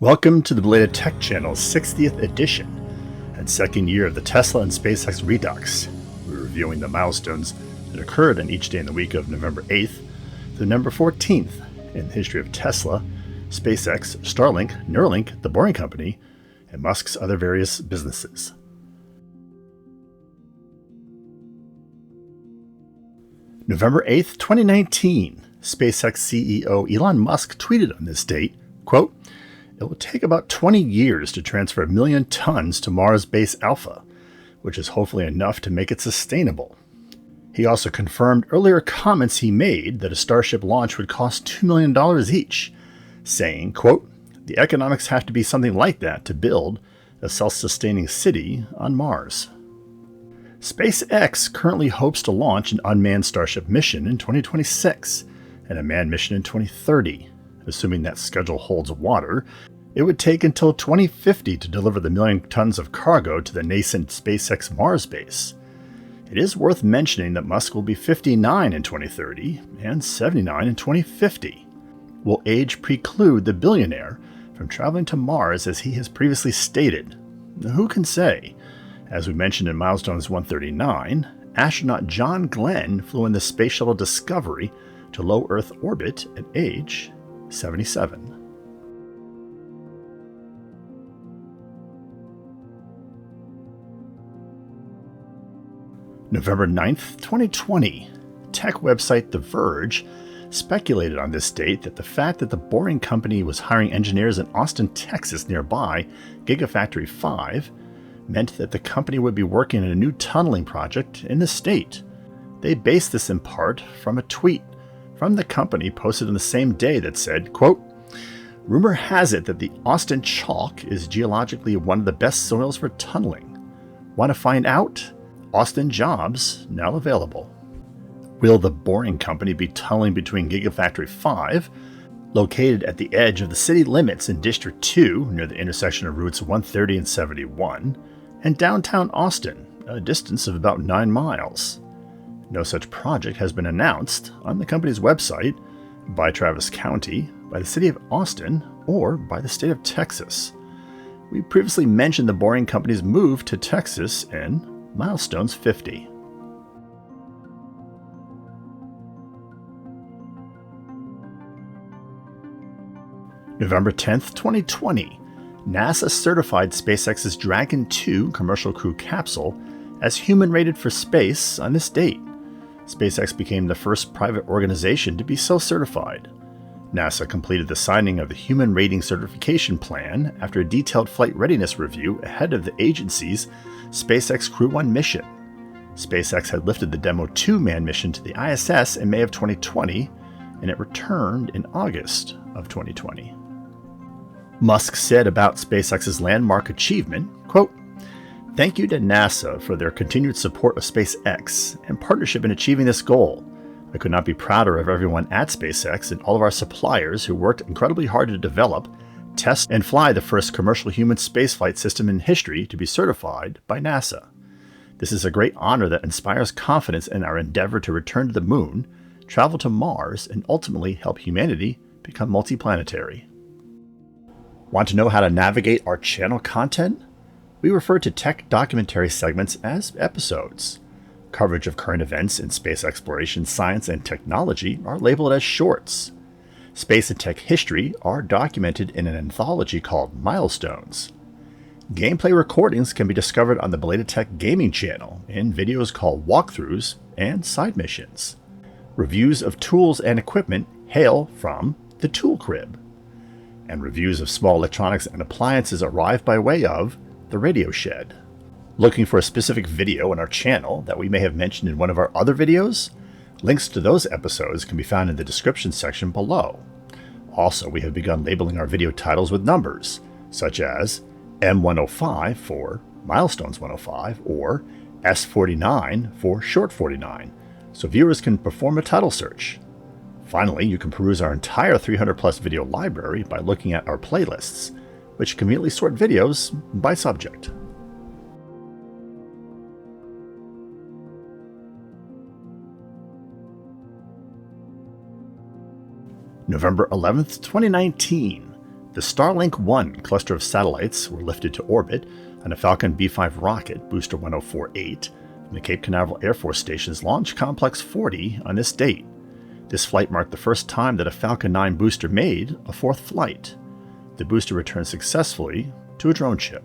Welcome to the Belated Tech Channel's 60th edition and second year of the Tesla and SpaceX Redux. We're reviewing the milestones that occurred on each day in the week of November 8th through November 14th in the history of Tesla, SpaceX, Starlink, Neuralink, The Boring Company, and Musk's other various businesses. November 8th, 2019, SpaceX CEO Elon Musk tweeted on this date, quote, "It will take about 20 years to transfer 1 million tons to Mars Base Alpha, which is hopefully enough to make it sustainable." He also confirmed earlier comments he made that a Starship launch would cost $2 million each, saying, quote, "The economics have to be something like that to build a self-sustaining city on Mars." SpaceX currently hopes to launch an unmanned Starship mission in 2026 and a manned mission in 2030. Assuming that schedule holds water, it would take until 2050 to deliver the 1 million tons of cargo to the nascent SpaceX Mars base. It is worth mentioning that Musk will be 59 in 2030 and 79 in 2050. Will age preclude the billionaire from traveling to Mars as he has previously stated? Who can say? As we mentioned in Milestones 139, astronaut John Glenn flew in the Space Shuttle Discovery to low Earth orbit at age 77. November 9th, 2020, tech website The Verge speculated on this date that the fact that the Boring Company was hiring engineers in Austin, Texas nearby Gigafactory 5 meant that the company would be working on a new tunneling project in the state. They based this in part from a tweet from the company posted on the same day that said, quote, "Rumor has it that the Austin Chalk is geologically one of the best soils for tunneling. Want to find out? Austin jobs now available." Will the Boring Company be tunneling between Gigafactory 5, located at the edge of the city limits in District 2 near the intersection of routes 130 and 71, and downtown Austin, a distance of about 9 miles? No such project has been announced on the company's website, by Travis County, by the city of Austin, or by the state of Texas. We previously mentioned the Boring Company's move to Texas in Milestones 50. November 10th, 2020, NASA certified SpaceX's Dragon 2 commercial crew capsule as human-rated for space on this date. SpaceX became the first private organization to be so certified. NASA completed the signing of the Human Rating Certification Plan after a detailed flight readiness review ahead of the agency's SpaceX Crew 1 mission. SpaceX had lifted the Demo 2 manned mission to the ISS in May of 2020, and it returned in August of 2020. Musk said about SpaceX's landmark achievement, quote, "Thank you to NASA for their continued support of SpaceX and partnership in achieving this goal. I could not be prouder of everyone at SpaceX and all of our suppliers who worked incredibly hard to develop, test, and fly the first commercial human spaceflight system in history to be certified by NASA. This is a great honor that inspires confidence in our endeavor to return to the moon, travel to Mars, and ultimately help humanity become multiplanetary." Want to know how to navigate our channel content? We refer to tech documentary segments as episodes. Coverage of current events in space exploration, science, and technology are labeled as shorts. Space and tech history are documented in an anthology called Milestones. Gameplay recordings can be discovered on the Belated Tech Gaming channel in videos called Walkthroughs and Side Missions. Reviews of tools and equipment hail from the Tool Crib. And reviews of small electronics and appliances arrive by way of the Radio Shed. Looking for a specific video on our channel that we may have mentioned in one of our other videos? Links to those episodes can be found in the description section below. Also, we have begun labeling our video titles with numbers, such as M105 for Milestones 105 or S49 for Short 49, so viewers can perform a title search. Finally, you can peruse our entire 300-plus video library by looking at our playlists, which conveniently sort videos by subject. November 11th, 2019, The Starlink 1 cluster of satellites were lifted to orbit on a Falcon B5 rocket, Booster 1048, from the Cape Canaveral Air Force Station's Launch Complex 40 on this date. This flight marked the first time that a Falcon 9 booster made a fourth flight. The booster returned successfully to a drone ship.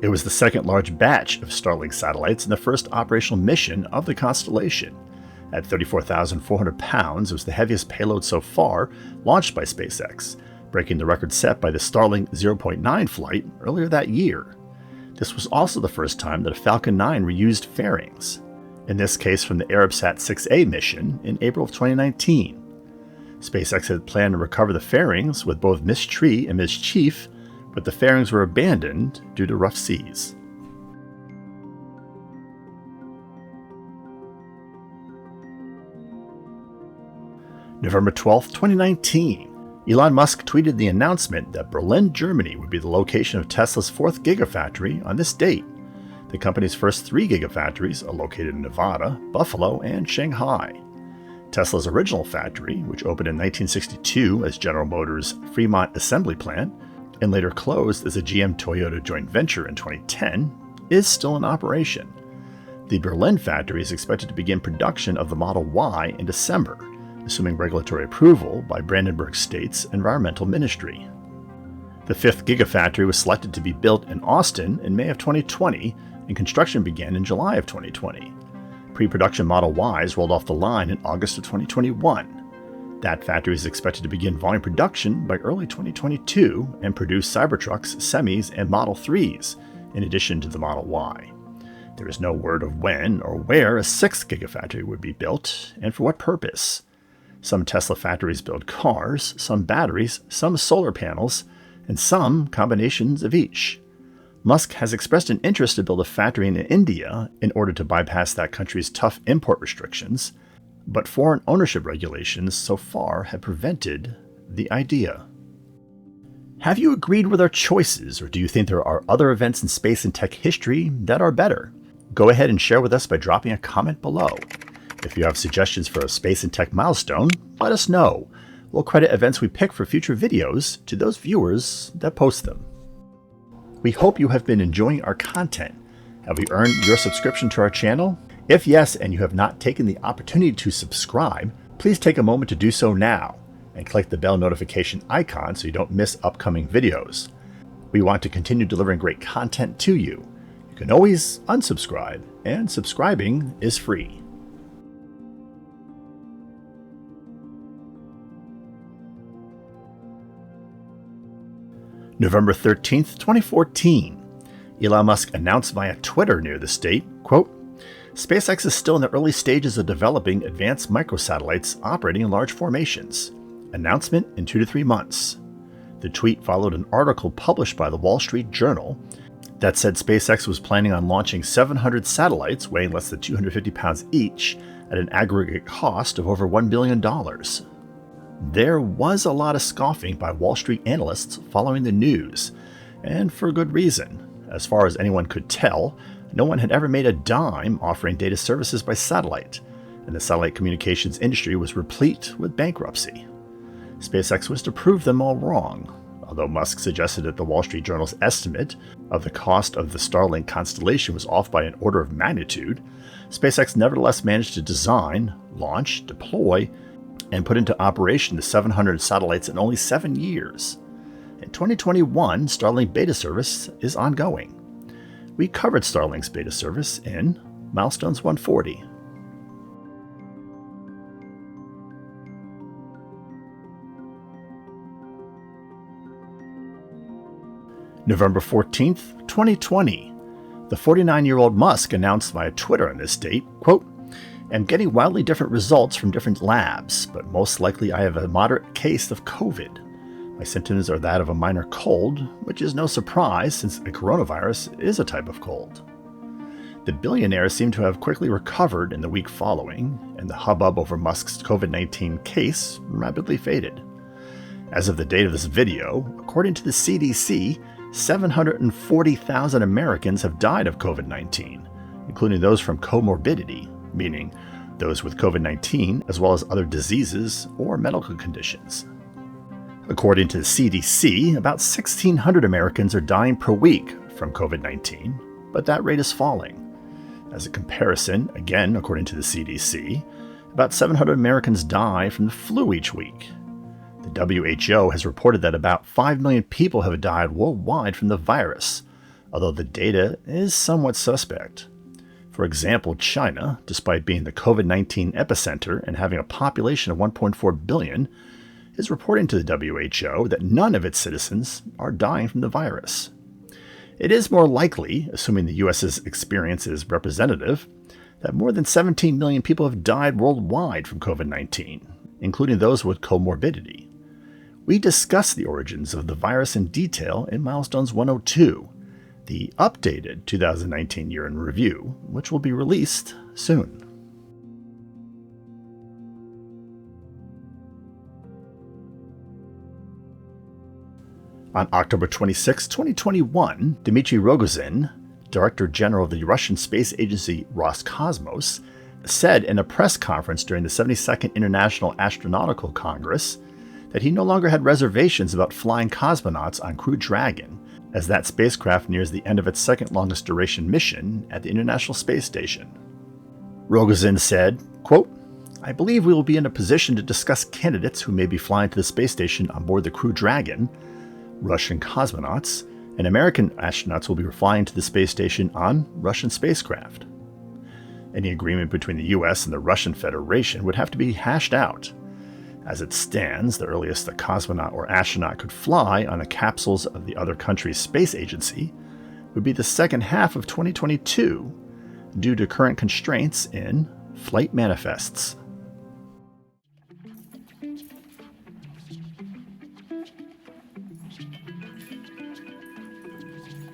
It was the second large batch of Starlink satellites and the first operational mission of the constellation. At 34,400 pounds, it was the heaviest payload so far launched by SpaceX, breaking the record set by the Starlink 0.9 flight earlier that year. This was also the first time that a Falcon 9 reused fairings, in this case from the Arabsat 6A mission in April of 2019. SpaceX had planned to recover the fairings with both Miss Tree and Miss Chief, but the fairings were abandoned due to rough seas. November 12, 2019. Elon Musk tweeted the announcement that Berlin, Germany would be the location of Tesla's fourth Gigafactory on this date. The company's first 3 Gigafactories are located in Nevada, Buffalo, and Shanghai. Tesla's original factory, which opened in 1962 as General Motors' Fremont assembly plant and later closed as a GM-Toyota joint venture in 2010, is still in operation. The Berlin factory is expected to begin production of the Model Y in December, assuming regulatory approval by Brandenburg State's Environmental Ministry. The 5th Gigafactory was selected to be built in Austin in May of 2020, and construction began in July of 2020. Pre-production Model Ys rolled off the line in August of 2021. That factory is expected to begin volume production by early 2022 and produce Cybertrucks, Semis, and Model 3s, in addition to the Model Y. There is no word of when or where a 6th Gigafactory would be built, and for what purpose. Some Tesla factories build cars, some batteries, some solar panels, and some combinations of each. Musk has expressed an interest to build a factory in India in order to bypass that country's tough import restrictions, but foreign ownership regulations so far have prevented the idea. Have you agreed with our choices, or do you think there are other events in space and tech history that are better? Go ahead and share with us by dropping a comment below. If you have suggestions for a space and tech milestone, let us know. We'll credit events we pick for future videos to those viewers that post them. We hope you have been enjoying our content. Have we earned your subscription to our channel? If yes, and you have not taken the opportunity to subscribe, please take a moment to do so now and click the bell notification icon so you don't miss upcoming videos. We want to continue delivering great content to you. You can always unsubscribe, and subscribing is free. November 13th, 2014. Elon Musk announced via Twitter near this date, quote, SpaceX is still in the early stages of developing advanced microsatellites operating in large formations. Announcement in 2 to 3 months. The tweet followed an article published by the Wall Street Journal that said SpaceX was planning on launching 700 satellites weighing less than 250 pounds each at an aggregate cost of over $1 billion. There was a lot of scoffing by Wall Street analysts following the news, and for good reason. As far as anyone could tell, no one had ever made a dime offering data services by satellite, and the satellite communications industry was replete with bankruptcy. SpaceX was to prove them all wrong. Although Musk suggested that the Wall Street Journal's estimate of the cost of the Starlink constellation was off by an order of magnitude, SpaceX nevertheless managed to design, launch, deploy, and put into operation the 700 satellites in only 7 years. In 2021, Starlink beta service is ongoing. We covered Starlink's beta service in Milestones 140. November 14th, 2020. The 49-year-old Musk announced via Twitter on this date, quote, I'm getting wildly different results from different labs, but most likely I have a moderate case of COVID. My symptoms are that of a minor cold, which is no surprise since a coronavirus is a type of cold. The billionaire seemed to have quickly recovered in the week following, and the hubbub over Musk's COVID-19 case rapidly faded. As of the date of this video, according to the CDC, 740,000 Americans have died of COVID-19, including those from comorbidity, meaning those with COVID-19 as well as other diseases or medical conditions. According to the CDC, about 1,600 Americans are dying per week from COVID-19, but that rate is falling. As a comparison, again according to the CDC, about 700 Americans die from the flu each week. The WHO has reported that about 5 million people have died worldwide from the virus, although the data is somewhat suspect. For example, China, despite being the COVID-19 epicenter and having a population of 1.4 billion, is reporting to the WHO that none of its citizens are dying from the virus. It is more likely, assuming the US's experience is representative, that more than 17 million people have died worldwide from COVID-19, including those with comorbidity. We discuss the origins of the virus in detail in Milestones 102, the updated 2019 year in review, which will be released soon. On October 26, 2021, Dmitry Rogozin, Director General of the Russian space agency Roscosmos, said in a press conference during the 72nd International Astronautical Congress that he no longer had reservations about flying cosmonauts on Crew Dragon, as that spacecraft nears the end of its second longest duration mission at the International Space Station. Rogozin said, quote, "I believe we will be in a position to discuss candidates who may be flying to the space station on board the Crew Dragon. Russian cosmonauts and American astronauts will be flying to the space station on Russian spacecraft. Any agreement between the US and the Russian Federation would have to be hashed out. As it stands, the earliest a cosmonaut or astronaut could fly on the capsules of the other country's space agency would be the second half of 2022 due to current constraints in flight manifests."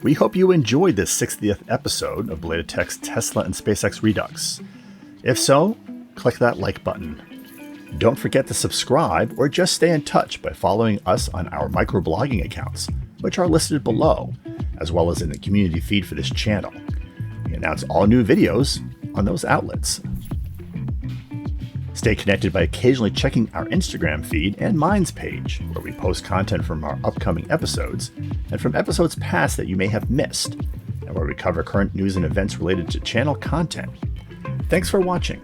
We hope you enjoyed this 60th episode of Belated Tech's Tesla and SpaceX Redux. If so, click that like button. Don't forget to subscribe or just stay in touch by following us on our microblogging accounts, which are listed below, as well as in the community feed for this channel. We announce all new videos on those outlets. Stay connected by occasionally checking our Instagram feed and Minds page, where we post content from our upcoming episodes and from episodes past that you may have missed, and where we cover current news and events related to channel content. Thanks for watching.